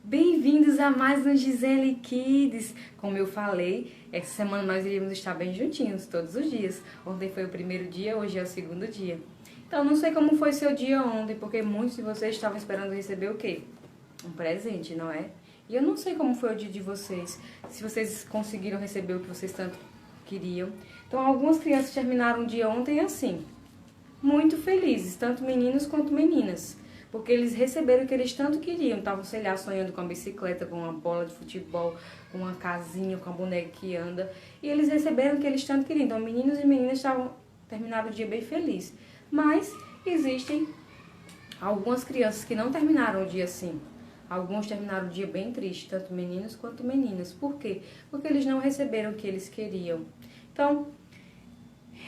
Bem-vindos a mais um Gisele Kids. Como eu falei, essa semana nós iríamos estar bem juntinhos, todos os dias. Ontem foi o primeiro dia, hoje é o segundo dia. Então, não sei como foi seu dia ontem, porque muitos de vocês estavam esperando receber o quê? Um presente, não é? E eu não sei como foi o dia de vocês, se vocês conseguiram receber o que vocês tanto queriam. Então, algumas crianças terminaram o dia ontem assim, muito felizes, tanto meninos quanto meninas. Porque eles receberam o que eles tanto queriam. Estavam, sei lá, sonhando com uma bicicleta, com uma bola de futebol, com uma casinha, com a boneca que anda. E eles receberam o que eles tanto queriam. Então, meninos e meninas terminaram o dia bem felizes. Mas existem algumas crianças que não terminaram o dia assim. Alguns terminaram o dia bem triste, tanto meninos quanto meninas. Por quê? Porque eles não receberam o que eles queriam. Então,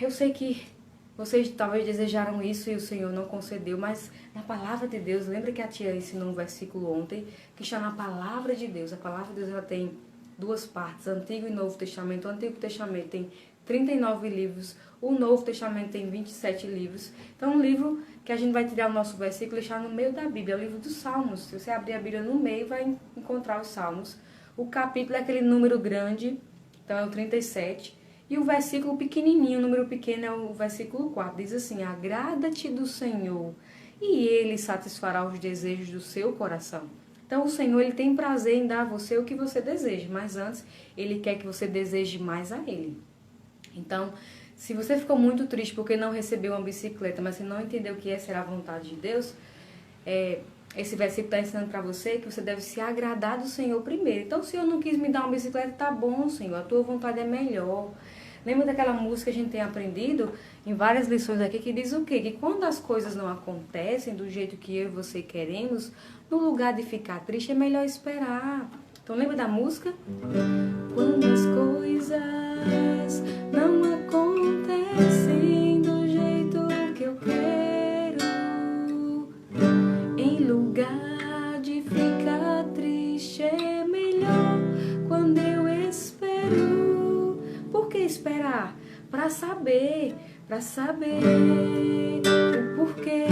eu sei que vocês talvez desejaram isso e o Senhor não concedeu, mas na palavra de Deus, lembra que a tia ensinou um versículo ontem, que está na palavra de Deus. A palavra de Deus ela tem duas partes, Antigo e Novo Testamento. O Antigo Testamento tem 39 livros, o Novo Testamento tem 27 livros. Então, um livro que a gente vai tirar o nosso versículo e deixar no meio da Bíblia, é o livro dos Salmos. Se você abrir a Bíblia no meio, vai encontrar os Salmos. O capítulo é aquele número grande, então é o 37. E o versículo pequenininho, o número pequeno é o versículo 4. Diz assim: agrada-te do Senhor e Ele satisfará os desejos do seu coração. Então o Senhor ele tem prazer em dar a você o que você deseja, mas antes Ele quer que você deseje mais a Ele. Então, se você ficou muito triste porque não recebeu uma bicicleta, mas você não entendeu que essa era a vontade de Deus, esse versículo está ensinando para você que você deve se agradar do Senhor primeiro. Então, se o Senhor não quis me dar uma bicicleta, tá bom, Senhor, a tua vontade é melhor. Lembra daquela música que a gente tem aprendido em várias lições aqui, que diz o quê? Que quando as coisas não acontecem do jeito que eu e você queremos, no lugar de ficar triste, é melhor esperar. Então, lembra da música? Quando as coisas não acontecem do jeito que eu quero, em lugar de ficar triste, é melhor quando eu espero. Por que esperar? Para saber o porquê,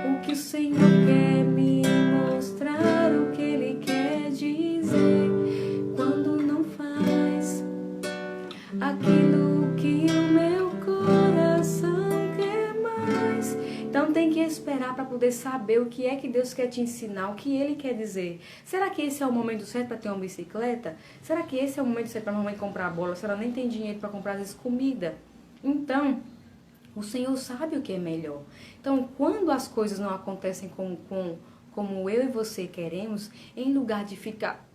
o que o Senhor quer me mostrar, o que Ele quer dizer, quando não faz aquilo que o meu coração quer mais. Então tem que esperar para poder saber o que é que Deus quer te ensinar, o que Ele quer dizer. Será que esse é o momento certo para ter uma bicicleta? Será que esse é o momento certo para a mamãe comprar a bola? Se ela nem tem dinheiro para comprar, às vezes, comida. Então, o Senhor sabe o que é melhor. Então, quando as coisas não acontecem como eu e você queremos, em lugar de ficar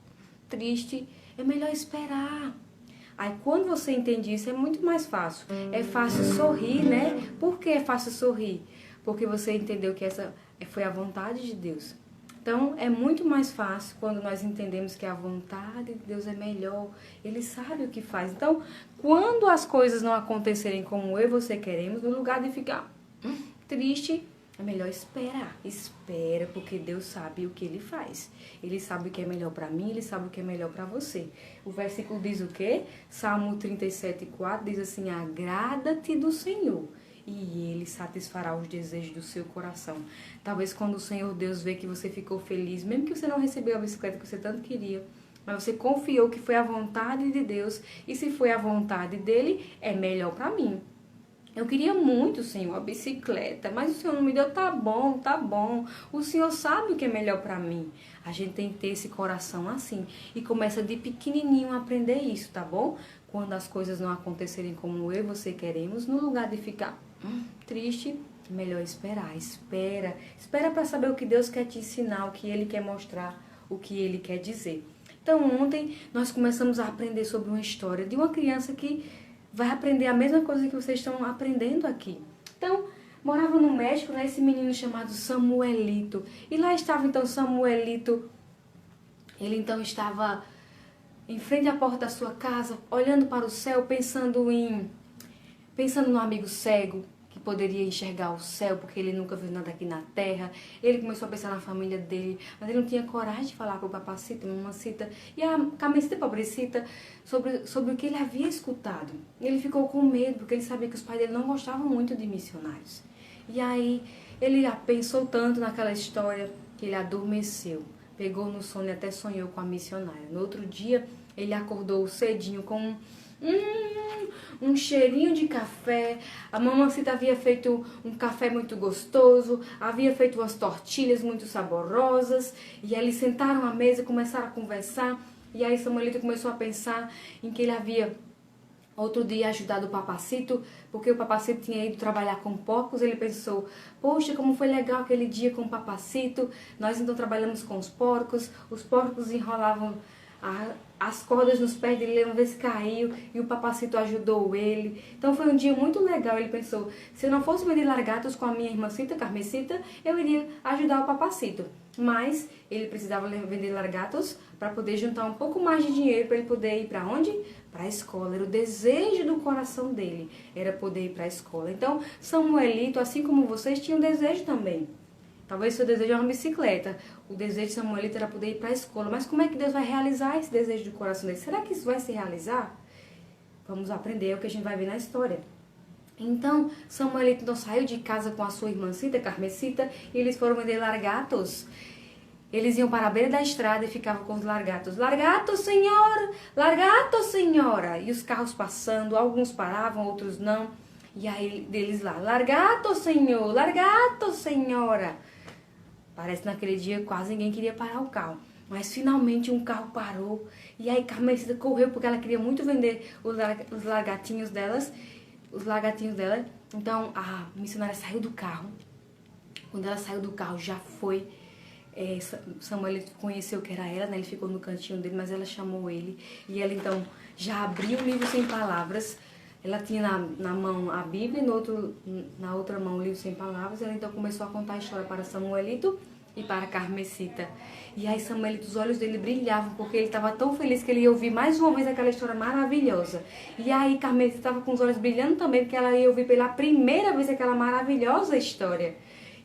triste, é melhor esperar. Aí, quando você entende isso, é muito mais fácil. É fácil sorrir, né? Por que é fácil sorrir? Porque você entendeu que essa foi a vontade de Deus. Então, é muito mais fácil quando nós entendemos que a vontade de Deus é melhor. Ele sabe o que faz. Então, quando as coisas não acontecerem como eu e você queremos, no lugar de ficar triste, é melhor esperar. Espera, porque Deus sabe o que Ele faz. Ele sabe o que é melhor para mim, Ele sabe o que é melhor para você. O versículo diz o quê? Salmo 37:4 diz assim: agrada-te do Senhor e Ele satisfará os desejos do seu coração. Talvez quando o Senhor Deus vê que você ficou feliz, mesmo que você não recebeu a bicicleta que você tanto queria, mas você confiou que foi a vontade de Deus, e se foi a vontade dEle, é melhor para mim. Eu queria muito, Senhor, a bicicleta, mas o Senhor não me deu. Tá bom, tá bom. O Senhor sabe o que é melhor para mim. A gente tem que ter esse coração assim. E começa de pequenininho a aprender isso, tá bom? Quando as coisas não acontecerem como eu e você queremos, no lugar de ficar triste, é melhor esperar. Espera para saber o que Deus quer te ensinar, o que Ele quer mostrar, o que Ele quer dizer. Então, ontem nós começamos a aprender sobre uma história de uma criança que vai aprender a mesma coisa que vocês estão aprendendo aqui. Então, morava no México, né, esse menino chamado Samuelito. E lá estava então Samuelito. Ele então estava em frente à porta da sua casa, olhando para o céu, pensando no amigo cego, que poderia enxergar o céu, porque ele nunca viu nada aqui na terra. Ele começou a pensar na família dele, mas ele não tinha coragem de falar para o papacita, mamacita e a camecita pobrecita sobre o que ele havia escutado. Ele ficou com medo, porque ele sabia que os pais dele não gostavam muito de missionários. E aí ele pensou tanto naquela história que ele adormeceu. pegou no sono e até sonhou com a missionária. No outro dia, ele acordou cedinho com um cheirinho de café. A mamacita havia feito um café muito gostoso, havia feito umas tortilhas muito saborosas, e aí eles sentaram à mesa e começaram a conversar. E aí Samuelito começou a pensar em que ele havia outro dia ajudado o Papacito, porque o Papacito tinha ido trabalhar com porcos. Ele pensou, poxa, como foi legal aquele dia com o Papacito. Nós então trabalhamos com os porcos enrolavam as cordas nos pés dele, uma vez caiu e o Papacito ajudou ele. Então foi um dia muito legal. Ele pensou, se eu não fosse vender largatos com a minha irmãcita Carmesita, eu iria ajudar o Papacito. Mas ele precisava vender largatos para poder juntar um pouco mais de dinheiro para ele poder ir para onde? Para a escola. Era o desejo do coração dele, era poder ir para a escola. Então Samuelito, assim como vocês, tinha um desejo também. Talvez seu desejo é uma bicicleta. O desejo de Samuelito era poder ir para a escola. Mas como é que Deus vai realizar esse desejo do coração dele? Será que isso vai se realizar? Vamos aprender, é o que a gente vai ver na história. Então, Samuelito então saiu de casa com a sua irmãcita, Carmesita, e eles foram vender largatos. Eles iam para a beira da estrada e ficavam com os largatos. Largato, senhor! Largato, senhora! E os carros passando, alguns paravam, outros não. E aí deles lá, largato, senhor! Largato, senhora! Parece que naquele dia quase ninguém queria parar o carro. Mas finalmente um carro parou. E aí Carmesita correu porque ela queria muito vender os largatinhos delas. Então a missionária saiu do carro. Quando ela saiu do carro já foi... Samuel conheceu que era ela, né? Ele ficou no cantinho dele, mas ela chamou ele. E ela então já abriu o livro sem palavras. Ela tinha na mão a Bíblia e na outra mão o livro sem palavras. Ela então começou a contar a história para Samuelito e para Carmesita. E aí Samuelito, os olhos dele brilhavam, porque ele estava tão feliz que ele ia ouvir mais uma vez aquela história maravilhosa. E aí Carmesita estava com os olhos brilhando também, porque ela ia ouvir pela primeira vez aquela maravilhosa história.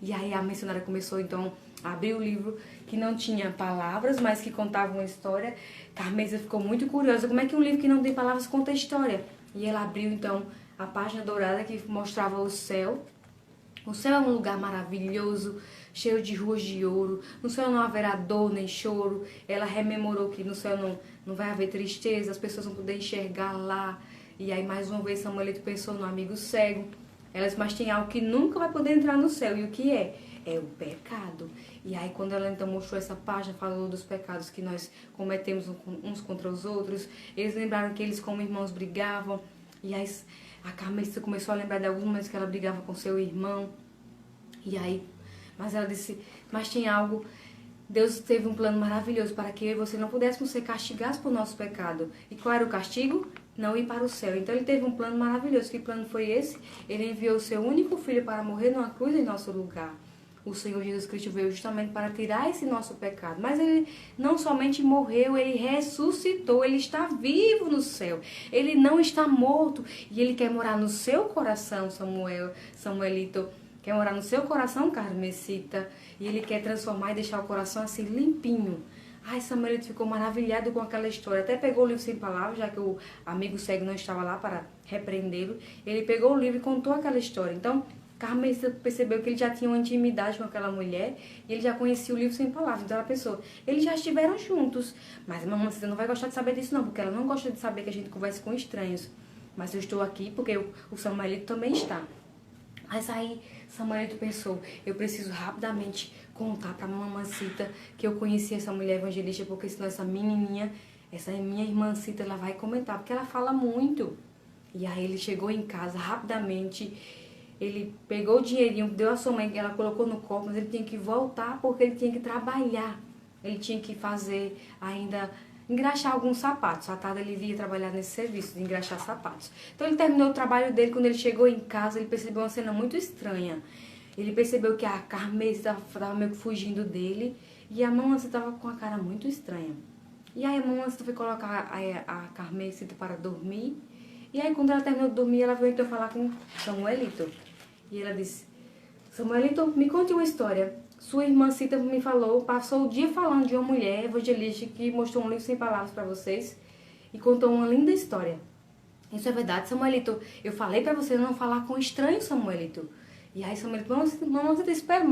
E aí a missionária começou então a abrir o livro, que não tinha palavras, mas que contava uma história. Carmesita ficou muito curiosa, como é que um livro que não tem palavras conta a história? E ela abriu então a página dourada que mostrava o céu. O céu é um lugar maravilhoso, cheio de ruas de ouro. No céu não haverá dor nem choro. Ela rememorou que no céu não vai haver tristeza, as pessoas vão poder enxergar lá. E aí mais uma vez Samuelito pensou no amigo cego. Ela disse, mas tem algo que nunca vai poder entrar no céu. E o que é? É o pecado. E aí quando ela então mostrou essa página, falou dos pecados que nós cometemos uns contra os outros. Eles lembraram que eles como irmãos brigavam. E aí a Carmesita começou a lembrar de alguns momentos que ela brigava com seu irmão. E aí, mas ela disse, mas tinha algo... Deus teve um plano maravilhoso para que eu e você não pudéssemos ser castigados por nosso pecado. E qual era o castigo? Não ir para o céu. Então ele teve um plano maravilhoso. Que plano foi esse? Ele enviou o seu único filho para morrer numa cruz em nosso lugar. O Senhor Jesus Cristo veio justamente para tirar esse nosso pecado. Mas ele não somente morreu, ele ressuscitou. Ele está vivo no céu. Ele não está morto. E ele quer morar no seu coração, Samuelito. Quer morar no seu coração, Carmesita. E ele quer transformar e deixar o coração assim limpinho. Ai, Samuelito ficou maravilhado com aquela história. Até pegou o livro sem palavras, já que o amigo cego não estava lá para repreendê-lo. Ele pegou o livro e contou aquela história. Então, Carmesita percebeu que ele já tinha uma intimidade com aquela mulher e ele já conhecia o livro sem palavras. Então ela pensou, eles já estiveram juntos. Mas a mamacita não vai gostar de saber disso não, porque ela não gosta de saber que a gente conversa com estranhos. Mas eu estou aqui porque o Samuelito também está. Mas aí Samuelito pensou, eu preciso rapidamente contar para a mamacita que eu conheci essa mulher evangelista, porque senão essa menininha, essa minha irmãcita, ela vai comentar, porque ela fala muito. E aí ele chegou em casa rapidamente, ele pegou o dinheirinho, deu a sua mãe, ela colocou no copo, mas ele tinha que voltar porque ele tinha que trabalhar. Ele tinha que fazer ainda... engraxar alguns sapatos. À tarde ele ia trabalhar nesse serviço de engraxar sapatos. Então ele terminou o trabalho dele. Quando ele chegou em casa, ele percebeu uma cena muito estranha. Ele percebeu que a Carmesita estava meio que fugindo dele e a mamacita estava com a cara muito estranha. E aí a mamacita foi colocar a Carmesita para dormir. E aí quando ela terminou de dormir, ela veio então falar com Samuelito. E ela disse, Samuelito, me conte uma história. Sua irmãcita me falou, passou o dia falando de uma mulher evangelista que mostrou um livro sem palavras para vocês e contou uma linda história. Isso é verdade, Samuelito? Eu falei para você não falar com estranhos, Samuelito. E aí Samuelito, mamãe, espera.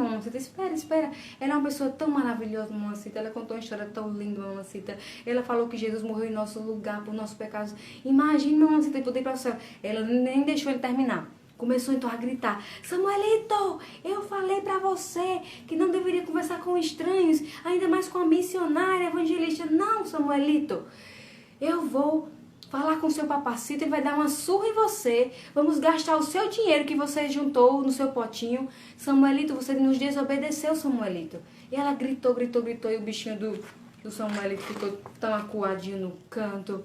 Ela é uma pessoa tão maravilhosa, mamãecita. Ela contou uma história tão linda, mamãecita. Ela falou que Jesus morreu em nosso lugar, por nossos pecados. Imagine, mamãecita, poder ir para o céu. Ela nem deixou ele terminar. Começou então a gritar, Samuelito, eu falei pra você que não deveria conversar com estranhos, ainda mais com a missionária, evangelista. Não, Samuelito, eu vou falar com o seu papacito, ele vai dar uma surra em você. Vamos gastar o seu dinheiro que você juntou no seu potinho. Samuelito, você nos desobedeceu, Samuelito. E ela gritou, e o bichinho do Samuelito ficou tão acuadinho no canto,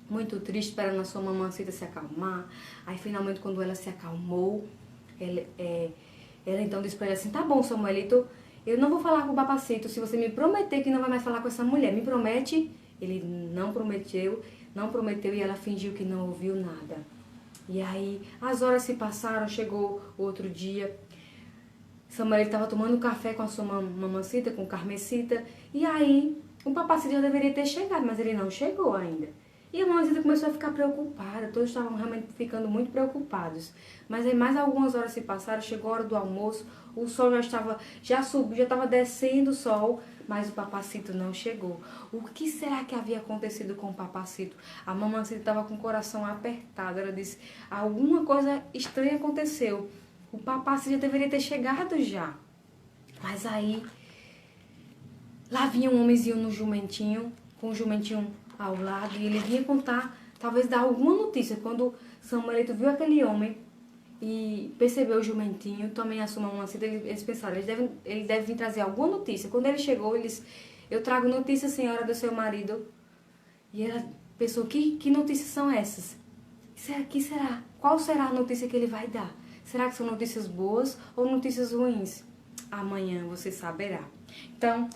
muito triste, esperando a sua mamãecita se acalmar. Aí, finalmente, quando ela se acalmou, ela então disse pra ele assim, tá bom, Samuelito, eu não vou falar com o papacito se você me prometer que não vai mais falar com essa mulher. Me promete? Ele não prometeu e ela fingiu que não ouviu nada. E aí, as horas se passaram, chegou outro dia. Samuelito estava tomando café com a sua mamãecita, com Carmesita. E aí, o papacito já deveria ter chegado, mas ele não chegou ainda. E a mamãecita começou a ficar preocupada, todos estavam realmente ficando muito preocupados. Mas aí mais algumas horas se passaram, chegou a hora do almoço, o sol já estava descendo o sol, mas o papacito não chegou. O que será que havia acontecido com o papacito? A mamãecita estava com o coração apertado, ela disse, alguma coisa estranha aconteceu. O papacito já deveria ter chegado já. Mas aí, lá vinha um homenzinho no jumentinho, com o jumentinho ao lado, e ele vinha contar, talvez dar alguma notícia. Quando Samuelito viu aquele homem e percebeu o jumentinho, também a sua mamãecita, eles pensaram, ele deve vir trazer alguma notícia. Quando ele chegou, eu trago notícia, senhora, do seu marido. E ela pensou, que notícias são essas? Que será? Qual será a notícia que ele vai dar? Será que são notícias boas ou notícias ruins? Amanhã você saberá. Então,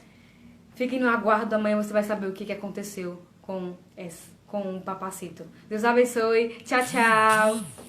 fiquem no aguardo, amanhã você vai saber o que aconteceu com o papacito. Deus abençoe. Tchau, tchau.